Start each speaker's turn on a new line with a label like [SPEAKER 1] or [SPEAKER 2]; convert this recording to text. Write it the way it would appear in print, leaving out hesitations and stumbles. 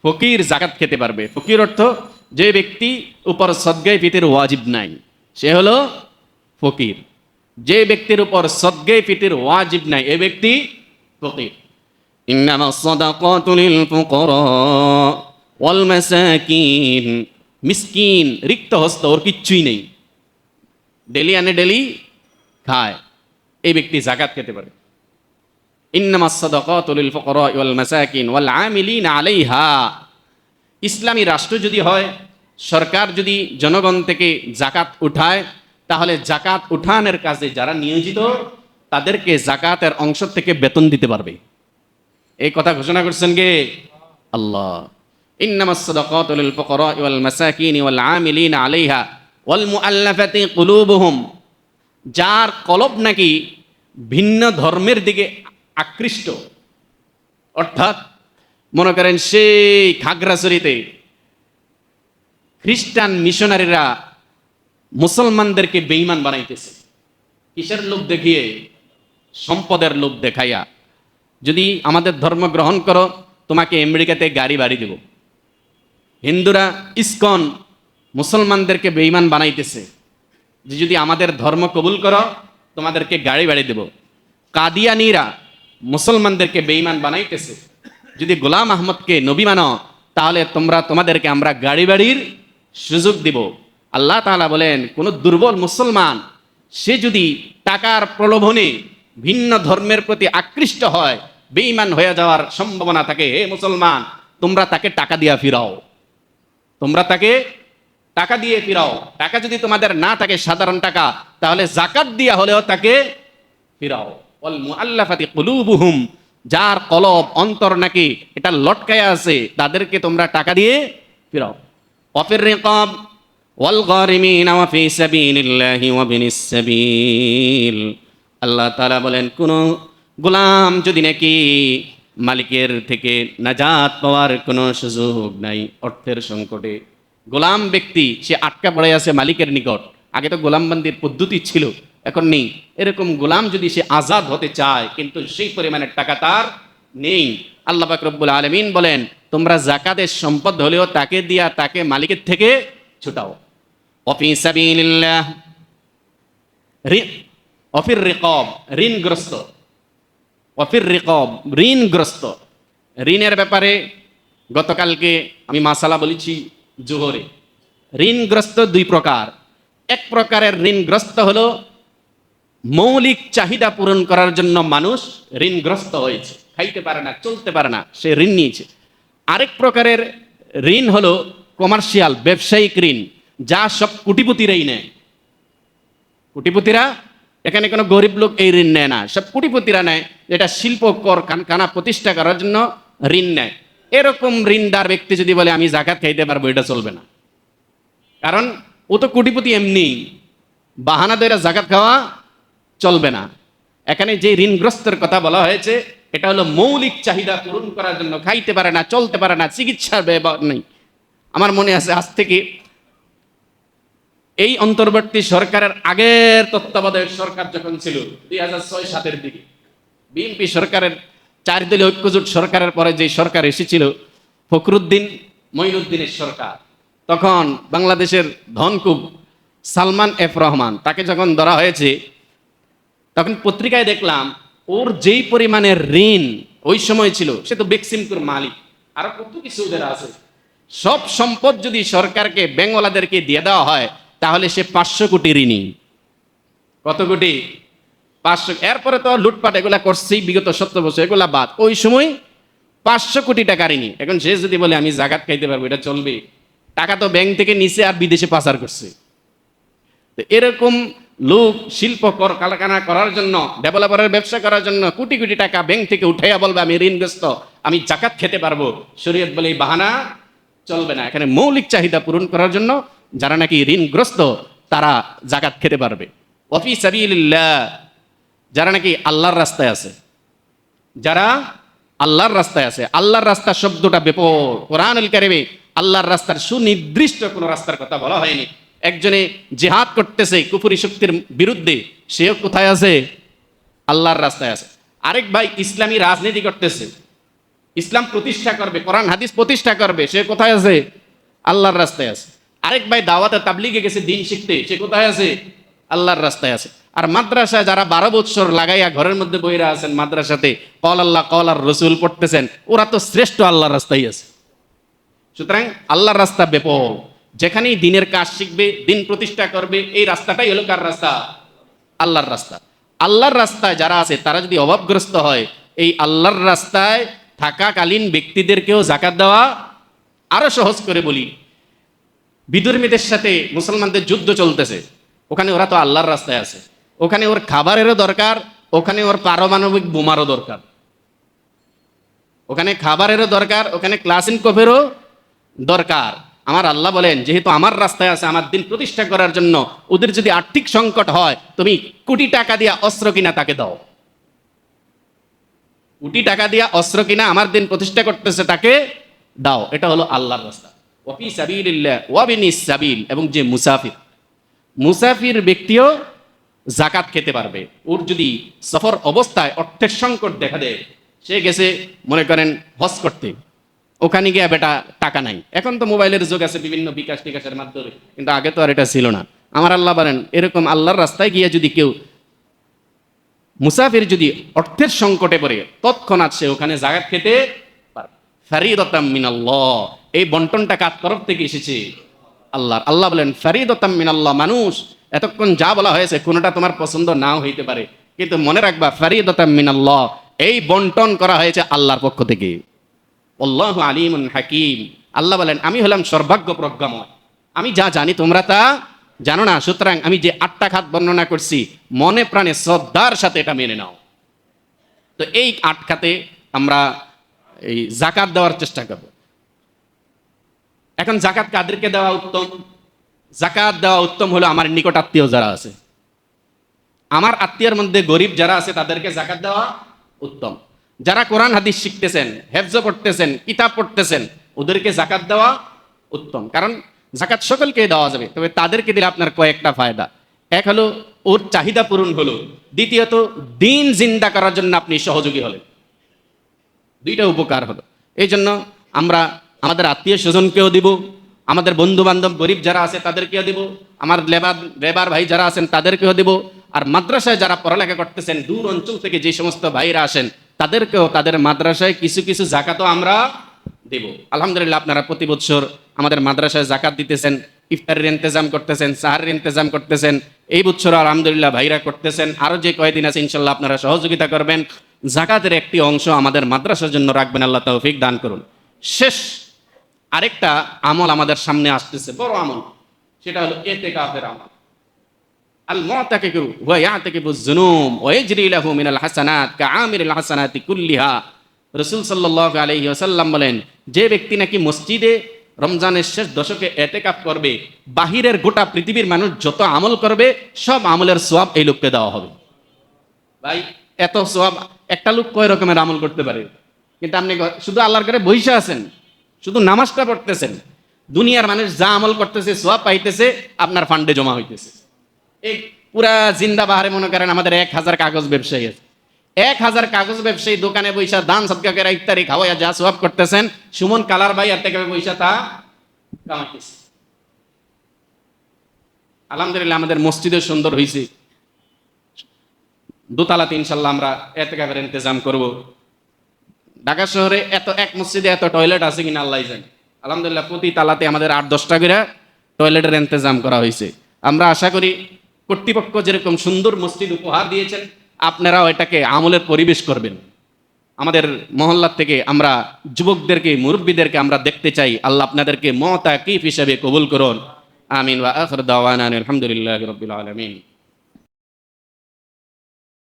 [SPEAKER 1] ফকির জাকাত খেতে পারবে। ফকির অর্থ যে ব্যক্তি উপর সদগায়ে ফিতর ওয়াজিব নাই, সে হলো ফকির। যে ব্যক্তির উপর সদগায়ে ফিতর ওয়াজিব নাই, এই ব্যক্তি ফকির। ইন্নামাস সাদাকাতু লিল ফুকারা ওয়াল মাসাকিন। মিসকিন, রিক্ত হস্ত, ওর কিচ্ছুই নেই, ডেলি আনে ডেলি খায়, এই ব্যক্তি জাকাত খেতে পারে। ইন্নামাস সাদাকাতু লিল ফুকারা ওয়াল মাসাকিন ওয়াল আমিলিনা আলাইহা। ইসলামী রাষ্ট্র যদি হয়, সরকার যদি জনগণ থেকে জাকাত উঠায়, তাহলে জাকাত উঠানের কাজে যারা নিয়োজিত তাদেরকে জাকাতের অংশ থেকে বেতন দিতে পারবে। এই কথা ঘোষণা করছেন কে? আল্লাহ। ইন্নামাস সাদাকাতু লিল ফুকারা ওয়াল মাসাকিন ওয়াল আমিলিনা আলাইহা ওয়াল মুআল্লাফাতি কুলুবুহুম। যার কলব নাকি ভিন্ন ধর্মের দিকে আকৃষ্ট, অর্থাৎ মনে করেন সেই খাগড়াছড়িতে খ্রিস্টান মিশনারিরা মুসলমানদেরকে বেঈমান বানাইতেছে। কিসের লোভ দেখিয়ে? সম্পদের লোভ দেখাইয়া। যদি আমাদের ধর্ম গ্রহণ করো, তোমাকে আমেরিকাতে গাড়ি বাড়ি দেব। হিন্দুরা ইসকন মুসলমানদেরকে বেঈমান বানাইতেছে যে যদি আমাদের ধর্ম কবুল করো তোমাদেরকে গাড়ি বাড়ি দেব। কাদিয়ানীরা মুসলমানদেরকে বেঈমান বানাইতেছে, যদি গোলাম আহমদকে নবী মানো তাহলে তোমাদেরকে আমরা গাড়ি বাড়ির সুযোগ দিব। আল্লাহ তাআলা বলেন, কোন দুর্বল মুসলমান সে যদি টাকার প্রলোভনে ভিন্ন ধর্মের প্রতি আকৃষ্ট হয়, বেঈমান হয়ে যাওয়ার সম্ভাবনা থাকে, হে মুসলমান তোমরা তাকে টাকা দিয়া ফিরাও, তোমরা তাকে টাকা দিয়ে ফিরাও। টাকা যদি তোমাদের না থাকে সাধারণ টাকা, তাহলে জাকাত দিয়া হলেও তাকে ফিরাও। ওয়াল মুআল্লাফাতি কুলুবুহুম, যার কলব অন্তর নাকি এটা লটকায়া আছে, তাদেরকে তোমরা টাকা দিয়ে ফিরাও। ওয়াফির রিকাব ওয়াল গারিমিনা ওয়া ফি সাবিলিল্লাহি ওয়া বিনিস সাবিল। আল্লাহ তাআলা বলেন, কোন গোলাম যদি নাকি মালিকের থেকে নাজাত পাওয়ার কোনো সুযোগ নাই, অর্থের সংকটে গোলাম ব্যক্তি সে আটকা পড়ে আছে মালিকের নিকট। আগে তো গোলামবান্দির পদ্ধতি ছিল, এখন নেই। এরকম গোলাম যদি সে আজাদ হতে চায় কিন্তু সেই পরিমাণের টাকা তার নেই, আল্লাহ পাক রব্বুল আলামিন বলেন, তোমরা জাকাতের সম্পদ হলেও তাকে দিয়া তাকে মালিকের থেকে ছুটাও। ওয়াফি সাবিলিল্লাহ, ওয়াফির রিকাব, ঋণগ্রস্ত। ওয়াফির রিকাব, ঋণগ্রস্ত। ঋণের ব্যাপারে গতকালকে আমি মাসালা বলেছি জোহরে। ঋণগ্রস্ত দুই প্রকার। এক প্রকারের ঋণগ্রস্ত হলো মৌলিক চাহিদা পূরণ করার জন্য মানুষ ঋণগ্রস্ত হয়েছে, খাইতে পারে না, চলতে পারে না, সে ঋণ নিয়েছে। আরেক প্রকারের ঋণ হলো কমার্শিয়াল, ব্যবসায়িক ঋণ, যা সব কোটিপতিরাই নেয়। কোটিপতিরা, এখানে কোনো গরিব লোক এই ঋণ নেয় না, সব কোটিপতিরা নেয়, যেটা শিল্প কারখানা প্রতিষ্ঠা করার জন্য ঋণ নেয়। এরকম ঋণদার ব্যক্তি যদি বলে আমি জাকাত খাইতে পারবো, এটা চলবে না। কারণ ও তো কোটিপতি এমনি, বাহানা দইরা জাকাত খাওয়া চলবে না। এখানে যে ঋণগ্রস্তের কথা বলা হয়েছে এটা হলো মৌলিক চাহিদা পূরণ করার জন্য, খাইতে পারে না, চলতে পারে না, চিকিৎসার ব্যবহার নেই। আমার মনে আছে আজ থেকে এই অন্তর্বর্তী সরকারের আগের তত্ত্বাবধায়ক সরকার যখন ছিল 2006-07 দিকে, বিএনপি সরকারের 4 দলীয় ঐক্যজোট সরকারের পরে যে সরকার এসেছিল ফখরুদ্দিন মঈনুদ্দিনের সরকার, তখন বাংলাদেশের ধনকুব সালমান এফ রহমান, তাকে যখন ধরা হয়েছে তখন পত্রিকায় দেখলাম ওর যেই পরিমাণের ঋণ ওই সময় ছিল, সে তো বেক্সিমপুর মালিক, আরো কত কিছু ওদের আছে, সব সম্পদ যদি সরকারকে ব্যাংকওয়ালাদেরকে দিয়ে দেওয়া হয় তাহলে সে 500 কোটি ঋণী। কত কোটি? 500। এরপরে তো লুটপাট এগুলা করছেই বিগত 70 বছর, এগুলা বাদ। ওই সময় 500 কোটি টাকা ঋণী। এখন সে যদি বলে আমি জাকাত খাইতে পারবো, এটা চলবে? টাকা তো ব্যাংক থেকে নিচে আর বিদেশে পাচার করছে। তো এরকম লোক শিল্প কারখানা করার জন্য, ডেভেলপারের ব্যবসা করার জন্য কোটি কোটি টাকা ব্যাংক থেকে উঠাইয়া বলবে আমি ঋণগ্রস্ত, আমি জাকাত খেতে পারবো, শরীয়ত বলে এই বাহানা চলবে না। এখানে মৌলিক চাহিদা পূরণ করার জন্য যারা নাকি ঋণগ্রস্ত তারা জাকাত খেতে পারবে। ওয়াফি সাবিলিল্লাহ, যারা নাকি আল্লাহর রাস্তায় আছে, যারা আল্লাহর রাস্তায় আছে। আল্লাহর রাস্তা শব্দটা ব্যাপক, কোরআনুল কারীমে আল্লাহর রাস্তার সুনির্দিষ্ট কোনো রাস্তার কথা বলা হয়নি। একজনে জিহাদ করতেছে কুফরি শক্তির বিরুদ্ধে, সেও কোথায় আছে? আল্লাহর রাস্তায় আছে। আরেক ভাই ইসলামী রাজনীতি করতেছে, ইসলাম প্রতিষ্ঠা করবে, কোরআন হাদিস প্রতিষ্ঠা করবে, সে কোথায় আছে? আল্লাহর রাস্তায় আছে। আরেক ভাই দাওয়াতে তাবলিগে গেছে দিন শিখতে, সে কোথায় আছে? আল্লাহর রাস্তায় আছে। আর মাদ্রাসায় যারা 12 বৎসর লাগাইয়া ঘরের মধ্যে বইরা আছেন, মাদ্রাসাতে কল আল্লাহ কল আর রসুল পড়তেছেন, ওরা তো শ্রেষ্ঠ আল্লাহর রাস্তায় আছে। সুতরাং আল্লাহর রাস্তা ব্যাপক, যেখানেই দিনের কাজ শিখবে, দিন প্রতিষ্ঠা করবে, এই রাস্তাটাই হলো কার রাস্তা? আল্লাহর রাস্তা। আল্লাহর রাস্তায় যারা আছে তারা যদি অভাবগ্রস্ত হয়, এই আল্লাহর রাস্তায় থাকাকালীন ব্যক্তিদেরকেও যাকাত দেওয়া আরো সহজ করে বলি। বিধর্মীদের সাথে মুসলমানদের যুদ্ধ চলতেছে, ওখানে ওরা তো আল্লাহর রাস্তায় আছে, ওখানে ওর খাবারেরও দরকার, ওখানে ওর পারমাণবিক বোমারও দরকার, ওখানে খাবারেরও দরকার, ওখানে ক্লাসিন কফেরও দরকার। আমার আল্লাহ বলেন, যেহেতু আমার রাস্তায় আছে, আমার দিন প্রতিষ্ঠা করার জন্য, ওদের যদি আর্থিক সংকট হয়, তুমি কোটি টাকা দিয়া অস্ত্র কিনা তাকে দাও, কোটি টাকা দিয়া অস্ত্র কিনা আমার দিন প্রতিষ্ঠা করতেছে তাকে দাও। এটা হলো আল্লাহর রাস্তা। ওয়াফি সাবিলিল্লাহ ওয়া বিনিস সাবিল, এবং যে মুসাফির ব্যক্তিও জাকাত খেতে পারবে। ওর যদি সফর অবস্থায় অর্থের সংকট দেখা দেয়, সে গেছে মনে করেন হজ করতে, ওখানে গিয়ে বেটা টাকা নাই, এখন তো মোবাইলের যুগ আছে, বিভিন্ন বিকাশ টিকাশের মাধ্যমে, কিন্তু আগে তো আর এটা ছিল না। আমার আল্লাহ বলেন, এরকম আল্লাহর রাস্তায় গিয়ে যদি কেউ মুসাফির যদি অর্থের সংকটে পড়ে, তৎক্ষণাৎ সে ওখানে জাকাত খেতে পারবে। ফারিদাতাম মিনাল্লাহ, এই বন্টনটা কার তরফ থেকে এসেছে? আল্লাহর। আল্লাহ বলেন ফারিদাতাম মিনাল্লাহ। মানুষ এতক্ষণ যা বলা হয়েছে কোনোটা তোমার পছন্দ নাও হইতে পারে, কিন্তু মনে রাখবা ফারিদাতাম মিনাল্লাহ, এই বন্টন করা হয়েছে আল্লাহর পক্ষ থেকে। আল্লাহু আলিমুন হাকিম। আল্লাহ বলেন, আমি হলাম সর্বাজ্ঞ প্রজ্ঞাময়, আমি যা জানি তোমরা তা জানো না। সুতরাং আমি যে 8টা খাত বর্ণনা করছি, মনে প্রাণে শ্রদ্ধার সাথে এটা মেনে নাও। তো এই 8 খাতে আমরা এই জাকাত দেওয়ার চেষ্টা করব। এখন জাকাত কাদেরকে দেওয়া উত্তম? জাকাত দেওয়া উত্তম হলো আমার নিকট আত্মীয় যারা আছে, আমার আত্মীয়ের মধ্যে গরিব যারা আছে তাদেরকে জাকাত দেওয়া উত্তম। যারা কোরআন হাদিস শিখতেছেন, হেফজ পড়তেছেন, কিতাব পড়তেছেন, ওদেরকে জাকাত দেওয়া উত্তম। কারণ জাকাত সকলকে দেওয়া যাবে, তবে তাদেরকে দিলে আপনার কয়েকটা ফায়দা। এক হলো ওর চাহিদা পূরণ হলো, দ্বিতীয়ত দিন জিন্দা করার জন্য আপনি সহযোগী হলেন, 2টা উপকার হলো। এই জন্য আমরা আমাদের আত্মীয় স্বজনকেও দিব, আমাদের বন্ধু বান্ধব গরিব যারা আছে তাদেরকেও দিব, আমার লেবার ভাই যারা আছেন তাদেরকেও দিব। আর মাদ্রাসায় যারা পড়ালেখা করতেছেন, দূর অঞ্চল থেকে যে সমস্ত ভাইরা আসেন, তাদেরকেও তাদের মাদ্রাসায় কিছু কিছু জাকাতও আমরা দেব। আলহামদুলিল্লাহ, আপনারা প্রতি বছর আমাদের মাদ্রাসায় জাকাত দিতেছেন, ইফতারের ইন্তজাম করতেছেন, সাহারের ইন্তজাম করতেছেন। এই বছর আলহামদুলিল্লাহ ভাইরা করতেছেন, আরো যে কয়েকদিন আছে ইনশাল্লাহ আপনারা সহযোগিতা করবেন। জাকাতের একটি অংশ আমাদের মাদ্রাসার জন্য রাখবেন, আল্লাহ তৌফিক দান করুন। শেষ আরেকটা আমল আমাদের সামনে আসতেছে, বড় আমল, সেটা হলো ইতিকাফের আমল। আল মুতাকিফু ওয়া ইয়াতাকিফু যুনুব ওয়া ইয়াজরি লাহু মিনাল হাসানাত কাআমিরিল হাসানাতি কুল্লিহা। রাসূল সাল্লাল্লাহু আলাইহি ওয়াসাল্লাম বলেন, যে ব্যক্তি নাকি মসজিদে রমজানের শেষ দশকে ইতিকাফ করবে, বাহিরের গোটা পৃথিবীর মানুষ যত আমল করবে সব আমলের সওয়াব এই লোককে দেওয়া হবে। ভাই, এত সওয়াব একটা লোক কয় রকমের আমল করতে পারে? কিন্তু আপনি শুধু আল্লাহর ঘরে বসে আছেন, শুধু নামাজটা পড়তেছেন, দুনিয়ার মানুষ যা আমল করতেছে সওয়াব পাইতেছে, আপনার ফান্ডে জমা হইতেছে। এই পুরা জিন্দা বাহারে মনে করেন আমাদের 1000 কাগজ ব্যবসায়ী আছে, 1000 কাগজ ব্যবসায়ী দোকানে বৈশা দান সদকা করে ইফতারি খাওয়াইয়া যা সওয়াব করতেছেন, সুমন কালার ভাই আর থেকে বৈশা তা কামাইতেছে। আলহামদুলিল্লাহ, আমাদের মসজিদে সুন্দর হয়েছে, দোতলাতে ইনশাল্লাহ আমরা ইতিকাফের ইন্তজাম করব। ঢাকা শহরে এক মসজিদে এত টয়লেট আছে কিনা আল্লাহ জানে। আলহামদুলিল্লাহ, প্রতি তালাতে আমাদের 8-10টা করে টয়লেটের ইন্তজাম করা হয়েছে। আমরা আশা করি কর্তৃপক্ষ যেরকম সুন্দর মসজিদ উপহার দিয়েছেন, আপনারাও এটাকে আমলের পরিবেশ করবেন। আমাদের মহল্লার থেকে আমরা যুবকদেরকে, মুরব্বীদেরকে আমরা দেখতে চাই। আল্লাহ আপনাদেরকে মুতাকিফ হিসেবে কবুল করুন। আমিন ওয়া আখির দাওয়ানা আলহামদুলিল্লাহি রাব্বিল আলামিন।